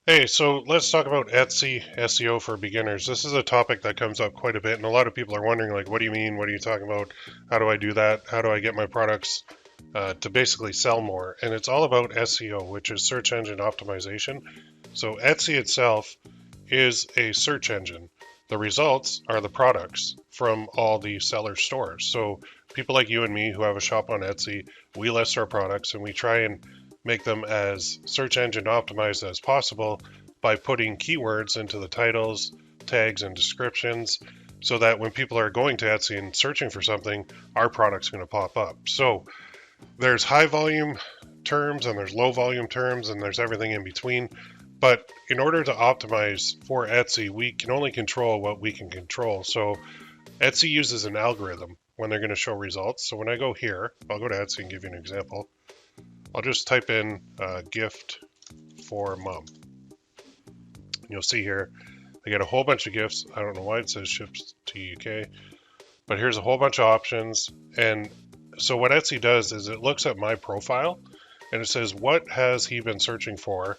Hey, so let's talk about Etsy SEO for beginners. This is a topic that comes up quite a bit, and a lot of people are wondering, like, what do you mean? What are you talking about? How do I do that? How do I get my products to basically sell more? And it's all about SEO, which is search engine optimization. So Etsy itself is a search engine. The results are the products from all the seller stores. So people like you and me who have a shop on Etsy, we list our products and we try and make them as search engine optimized as possible by putting keywords into the titles, tags, and descriptions so that when people are going to Etsy and searching for something, our product's going to pop up. So there's high volume terms and there's low volume terms and there's everything in between. But in order to optimize for Etsy, we can only control what we can control. So Etsy uses an algorithm when they're going to show results. So when I go here, I'll go to Etsy and give you an example. I'll just type in gift for mom. You'll see here, I get a whole bunch of gifts. I don't know why it says ships to UK, but here's a whole bunch of options. And so what Etsy does is it looks at my profile and it says, what has he been searching for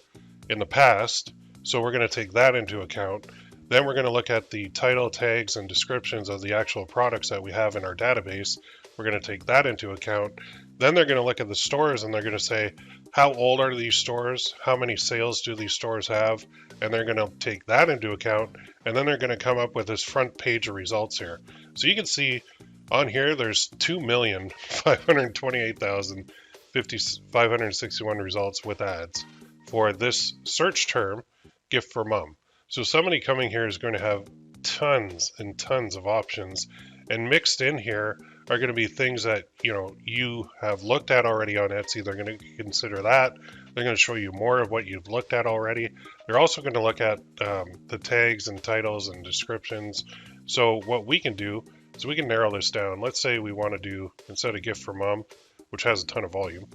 in the past? So we're going to take that into account. Then we're going to look at the title, tags, and descriptions of the actual products that we have in our database. We're going to take that into account. Then they're going to look at the stores and they're going to say, how old are these stores? How many sales do these stores have? And they're going to take that into account. And then they're going to come up with this front page of results here. So you can see on here, there's 2,528,561 results with ads for this search term, gift for mom. So somebody coming here is going to have tons and tons of options, and mixed in here are going to be things that you have looked at already on Etsy. They're going to consider that. They're going to show you more of what you've looked at already. They're also going to look at the tags and titles and descriptions. So what we can do is we can narrow this down. Let's say we want to do, instead of gift for mom, which has a ton of volume,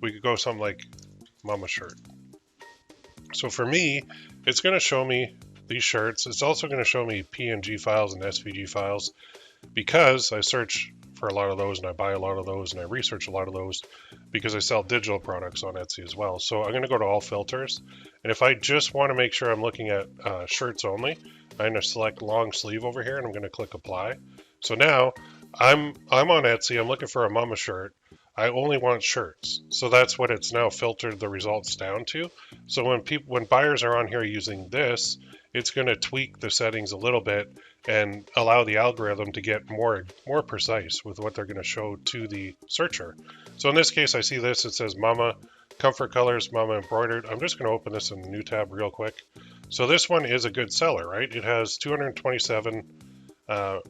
we could go something like mama shirt. So for me, it's going to show me these shirts. It's also going to show me PNG files and SVG files because I search for a lot of those and I buy a lot of those and I research a lot of those because I sell digital products on Etsy as well. So I'm going to go to all filters. And if I just want to make sure I'm looking at shirts only, I'm going to select long sleeve over here and I'm going to click apply. So now I'm on Etsy. I'm looking for a mama shirt. I only want shirts. So that's what it's now filtered the results down to. So when buyers are on here using this, it's going to tweak the settings a little bit and allow the algorithm to get more precise with what they're going to show to the searcher. So in this case, I see this. It says Mama Comfort Colors, Mama Embroidered. I'm just going to open this in a new tab real quick. So this one is a good seller, right? It has 227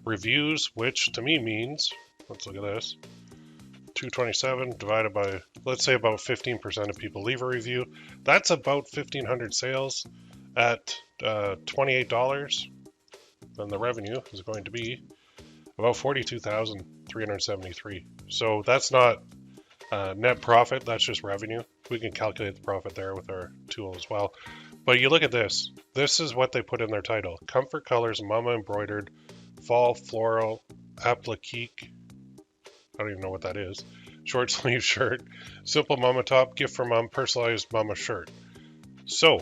reviews, which to me means, let's look at this, 227 divided by, let's say about 15% of people leave a review. That's about 1,500 sales at $28. Then the revenue is going to be about 42,373. So that's not net profit, that's just revenue. We can calculate the profit there with our tool as well. But you look at this. This is what they put in their title. Comfort Colors, Mama Embroidered, Fall Floral, Applique. I don't even know what that is. Short sleeve shirt, simple mama top, gift for mom, personalized mama shirt. So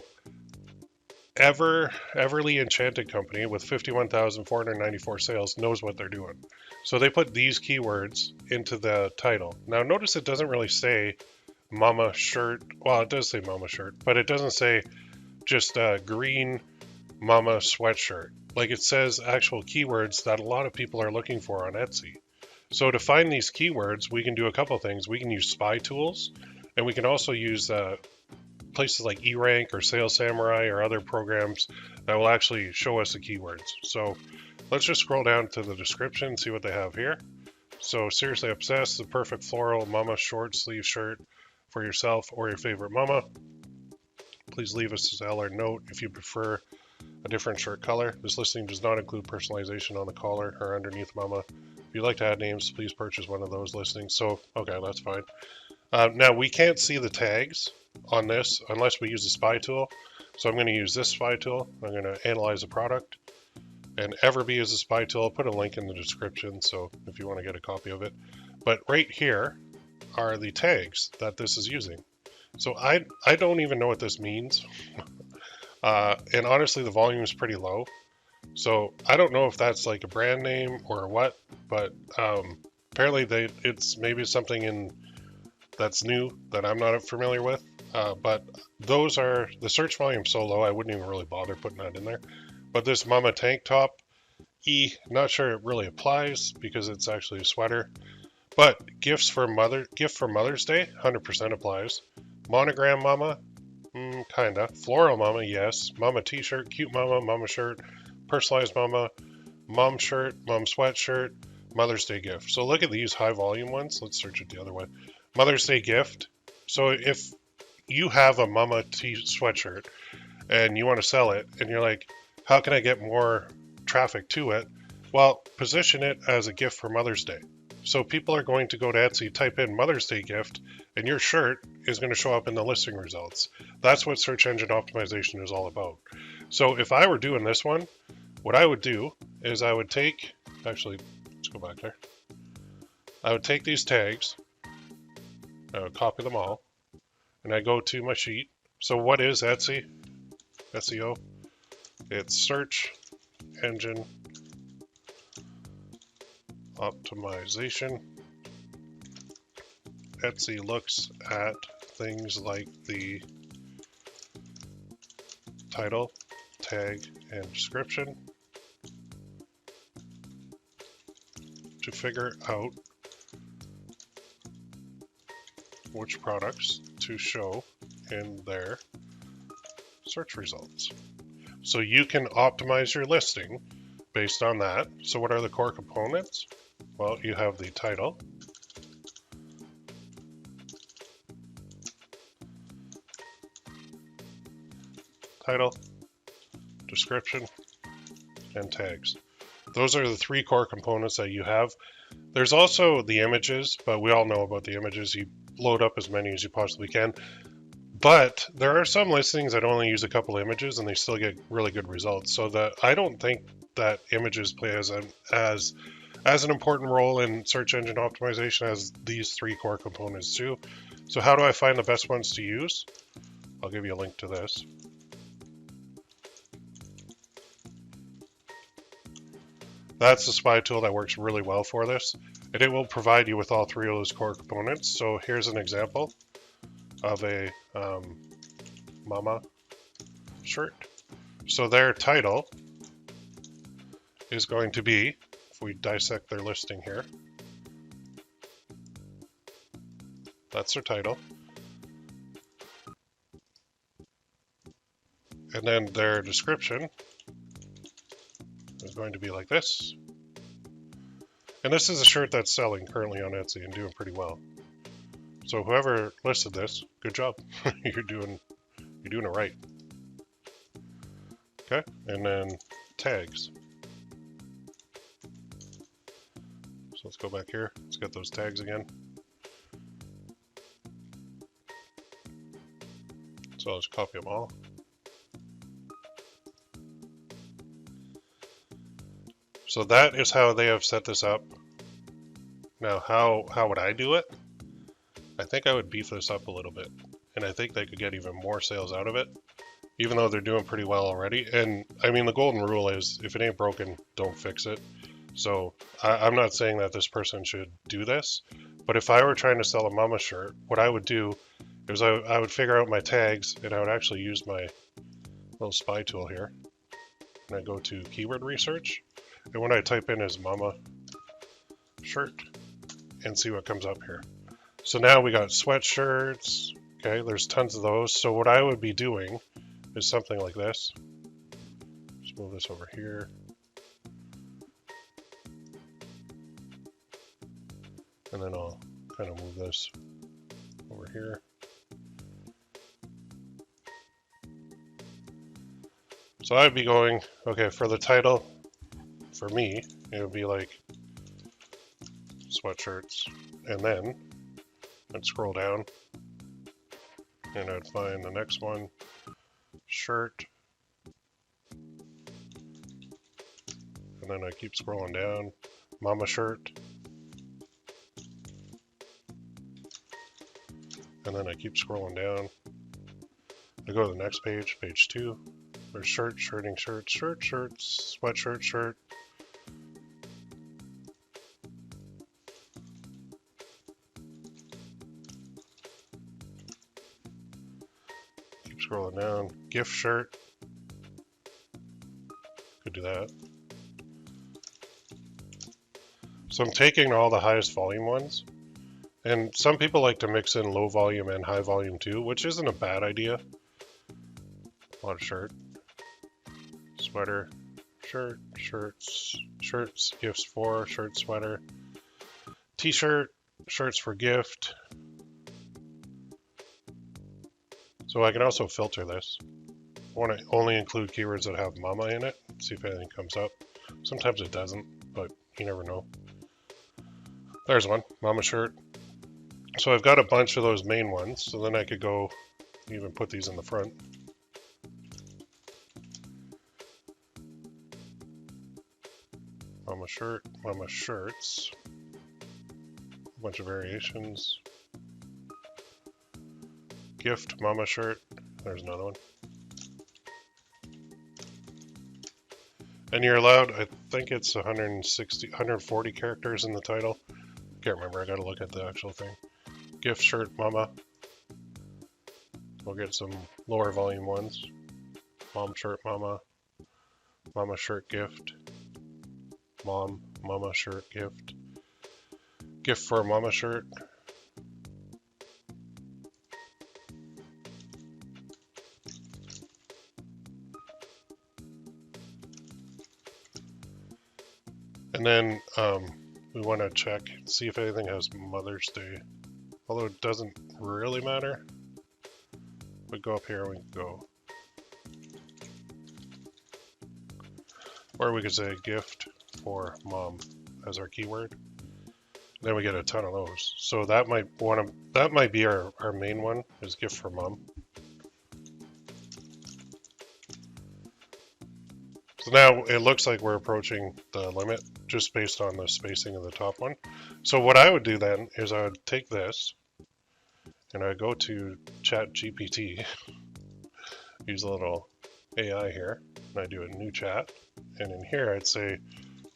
Everly Enchanted Company with 51,494 sales knows what they're doing. So they put these keywords into the title. Now notice it doesn't really say mama shirt. Well, it does say mama shirt, but it doesn't say just green mama sweatshirt. Like it says actual keywords that a lot of people are looking for on Etsy. So to find these keywords, we can do a couple things. We can use spy tools, and we can also use places like eRank or Sales Samurai or other programs that will actually show us the keywords. So let's just scroll down to the description and see what they have here. So Seriously Obsessed, the perfect floral mama short sleeve shirt for yourself or your favorite mama. Please leave us a seller note if you prefer a different shirt color. This listing does not include personalization on the collar or underneath mama. If you'd like to add names, please purchase one of those listings. So, okay, that's fine. Now, we can't see the tags on this unless we use the spy tool. So I'm going to use this spy tool. I'm going to analyze the product. And Everbee is a spy tool. I'll put a link in the description so if you want to get a copy of it. But right here are the tags that this is using. So I don't even know what this means. And honestly, the volume is pretty low. So I don't know if that's like a brand name or what, but apparently it's maybe something that's new that I'm not familiar with. But those are the search volume so low, I wouldn't even really bother putting that in there. But this Mama tank top, not sure it really applies because it's actually a sweater. But gift for Mother's Day, 100% applies. Monogram Mama, kinda. Floral Mama, yes. Mama T-shirt, cute Mama shirt, personalized Mom shirt, Mom sweatshirt, Mother's Day gift. So look at these high volume ones. Let's search it the other way. Mother's Day gift. So if you have a Mama T sweatshirt and you want to sell it, and you're like, how can I get more traffic to it? Well, position it as a gift for Mother's Day. So people are going to go to Etsy, type in Mother's Day gift, and your shirt is going to show up in the listing results. That's what search engine optimization is all about. So if I were doing this one, what I would do is I would take, actually, let's go back there. I would take these tags, I would copy them all, and I go to my sheet. So what is Etsy? SEO? It's search engine optimization. Etsy looks at things like the title, tag, and description to figure out which products to show in their search results. So you can optimize your listing based on that. So what are the core components? Well, you have the title, description, and tags. Those are the three core components that you have. There's also the images, but we all know about the images. You load up as many as you possibly can. But there are some listings that only use a couple images and they still get really good results. So I don't think that images play as an important role in search engine optimization as these three core components do. So how do I find the best ones to use? I'll give you a link to this. That's the spy tool that works really well for this, and it will provide you with all three of those core components. So here's an example of a Mama shirt. So their title is going to be, if we dissect their listing here, that's their title. And then their description is going to be like this. And this is a shirt that's selling currently on Etsy and doing pretty well. So whoever listed this, good job. You're doing it right. Okay, and then tags. So let's go back here. Let's get those tags again. So I'll just copy them all. So that is how they have set this up. Now, how would I do it? I think I would beef this up a little bit, and I think they could get even more sales out of it, even though they're doing pretty well already. And I mean, the golden rule is if it ain't broken, don't fix it. So I'm not saying that this person should do this, but if I were trying to sell a Mama shirt, what I would do is I would figure out my tags, and I would actually use my little spy tool here. And I go to keyword research, and when I type in as Mama shirt and see what comes up here. So now we got sweatshirts. Okay, there's tons of those. So what I would be doing is something like this. Just move this over here. And then I'll kind of move this over here. So I'd be going, okay, for the title, for me, it would be like sweatshirts. And then I'd scroll down and I'd find the next one, shirt. And then I keep scrolling down, Mama shirt. And then I keep scrolling down. I go to the next page, page 2. There's shirt, shirting, shirt, shirt, shirts, sweatshirt, shirt. Keep scrolling down. Gift shirt. Could do that. So I'm taking all the highest volume ones. And some people like to mix in low volume and high volume too, which isn't a bad idea. A lot of shirt, sweater, shirt, shirts, shirts, gifts for, shirt, sweater, t-shirt, shirts for gift. So I can also filter this. I want to only include keywords that have mama in it, see if anything comes up. Sometimes it doesn't, but you never know. There's one, mama shirt. So I've got a bunch of those main ones, so then I could go even put these in the front. Mama shirt, mama shirts. A bunch of variations. Gift, mama shirt. There's another one. And you're allowed, I think it's 140 characters in the title. Can't remember, I gotta look at the actual thing. Gift shirt, mama. We'll get some lower volume ones. Mom shirt, mama. Mama shirt, gift. Mom, mama shirt, gift. Gift for a mama shirt. And then we want to check, see if anything has Mother's Day. Although it doesn't really matter. We go up here and we can go. Or we could say gift for mom as our keyword. Then we get a ton of those. So that might be our main one, is gift for mom. So now it looks like we're approaching the limit just based on the spacing of the top one. So what I would do then is I would take this and I go to ChatGPT, use a little AI here, and I do a new chat. And in here I'd say,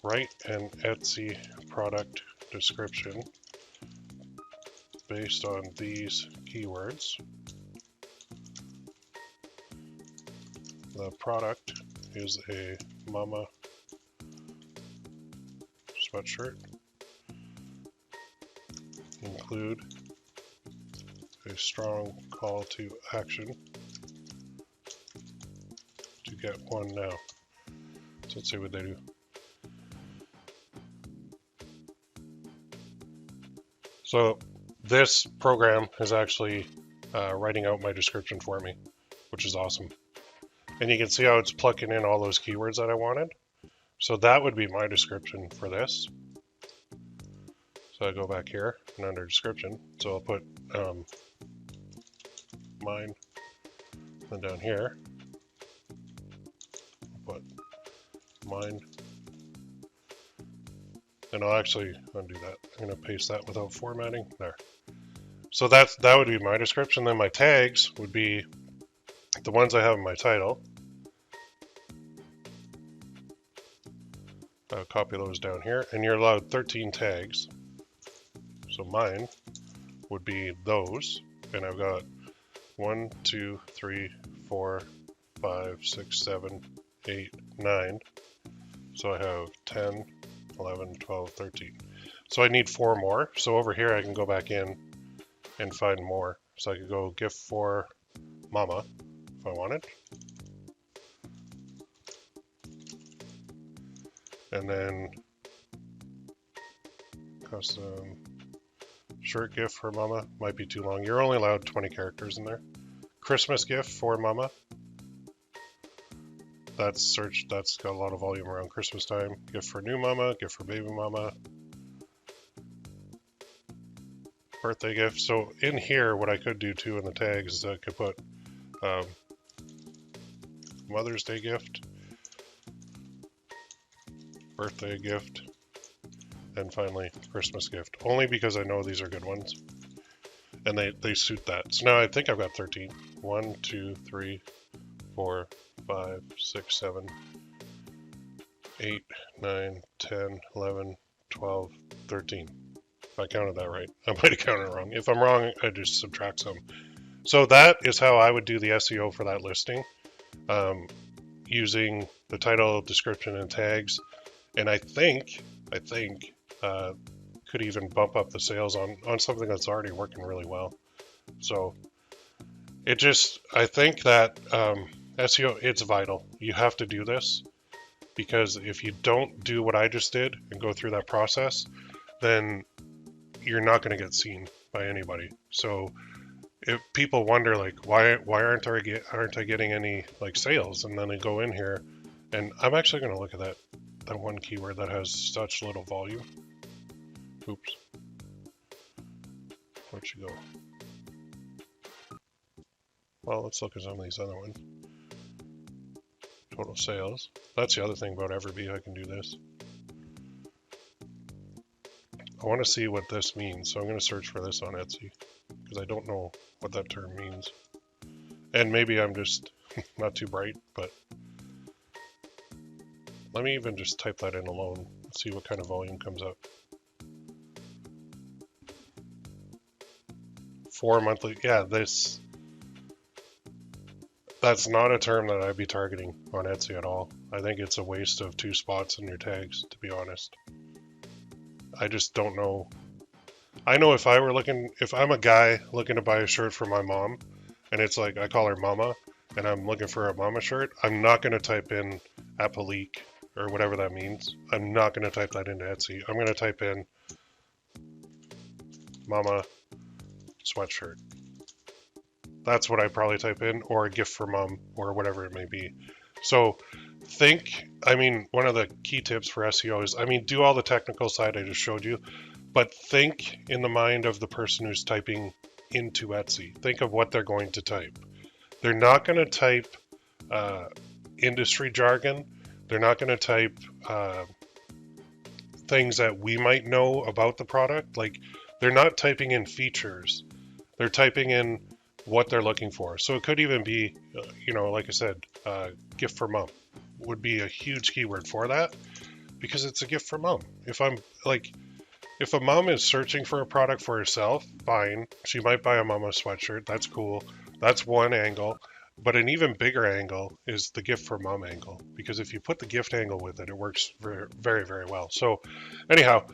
write an Etsy product description based on these keywords. The product is a mama sweatshirt. Include a strong call to action to get one now. So let's see what they do. So this program is actually writing out my description for me, which is awesome. And you can see how it's plugging in all those keywords that I wanted. So that would be my description for this. So I go back here and under description. So I'll put mine. Then down here, I'll put mine. And I'll actually undo that. I'm going to paste that without formatting. There. So that would be my description. Then my tags would be the ones I have in my title. I'll copy those down here, and you're allowed 13 tags. So mine would be those, and I've got 1, 2, 3, 4, 5, 6, 7, 8, 9. So I have 10, 11, 12, 13. So I need 4 more. So over here I can go back in and find more. So I could go gift for mama if I wanted. And then custom shirt gift for mama might be too long. You're only allowed 20 characters in there. Christmas gift for mama. That's search. That's got a lot of volume around Christmas time. Gift for new mama. Gift for baby mama. Birthday gift. So in here, what I could do too in the tags is I could put Mother's Day gift, birthday gift, and finally Christmas gift. Only because I know these are good ones, and they suit that. So now I think I've got 13. 1, 2, 3, 4, 5, 6, 7, 8, 9, 10, 11, 12, 13. If I counted that right. I might have counted it wrong. If I'm wrong, I just subtract some. So that is how I would do the SEO for that listing, using the title, description, and tags. And I think could even bump up the sales on something that's already working really well. So I think that SEO, it's vital. You have to do this, because if you don't do what I just did and go through that process, then you're not going to get seen by anybody. So if people wonder, like, why aren't I getting any like sales, and then they go in here, and I'm actually going to look at that one keyword that has such little volume. Oops, where'd she go? Well, let's look at some of these other ones. Total sales. That's the other thing about Everbee. I can do this. I want to see what this means, so I'm going to search for this on Etsy, because I don't know what that term means. And maybe I'm just not too bright, but let me even just type that in alone and see what kind of volume comes up. 4 monthly. Yeah, that's not a term that I'd be targeting on Etsy at all. I think it's a waste of 2 spots in your tags, to be honest. I just don't know. I know if I'm a guy looking to buy a shirt for my mom, and it's like, I call her Mama, and I'm looking for a Mama shirt, I'm not going to type in Applique or whatever that means. I'm not going to type that into Etsy. I'm going to type in Mama sweatshirt. That's what I probably type in, or a gift for mom, or whatever it may be. So one of the key tips for SEO is, do all the technical side I just showed you, but think in the mind of the person who's typing into Etsy. Think of what they're going to type. They're not going to type industry jargon. They're not going to type things that we might know about the product. Like, they're not typing in features. They're typing in what they're looking for. So it could even be, like I said, gift for mom would be a huge keyword for that, because it's a gift for mom. If a mom is searching for a product for herself, fine. She might buy a Mama sweatshirt. That's cool. That's one angle. But an even bigger angle is the gift for mom angle, because if you put the gift angle with it, it works very, very, very well. So anyhow,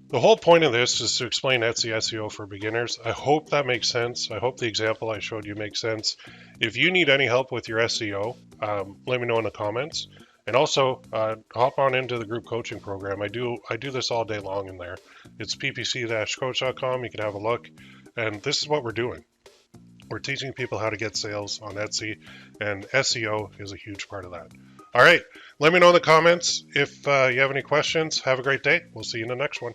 the whole point of this is to explain Etsy SEO for beginners. I hope that makes sense. I hope the example I showed you makes sense. If you need any help with your SEO, let me know in the comments. And also, hop on into the group coaching program. I do this all day long in there. It's ppc-coach.com. You can have a look. And this is what we're doing. We're teaching people how to get sales on Etsy, and SEO is a huge part of that. All right, let me know in the comments if you have any questions. Have a great day. We'll see you in the next one.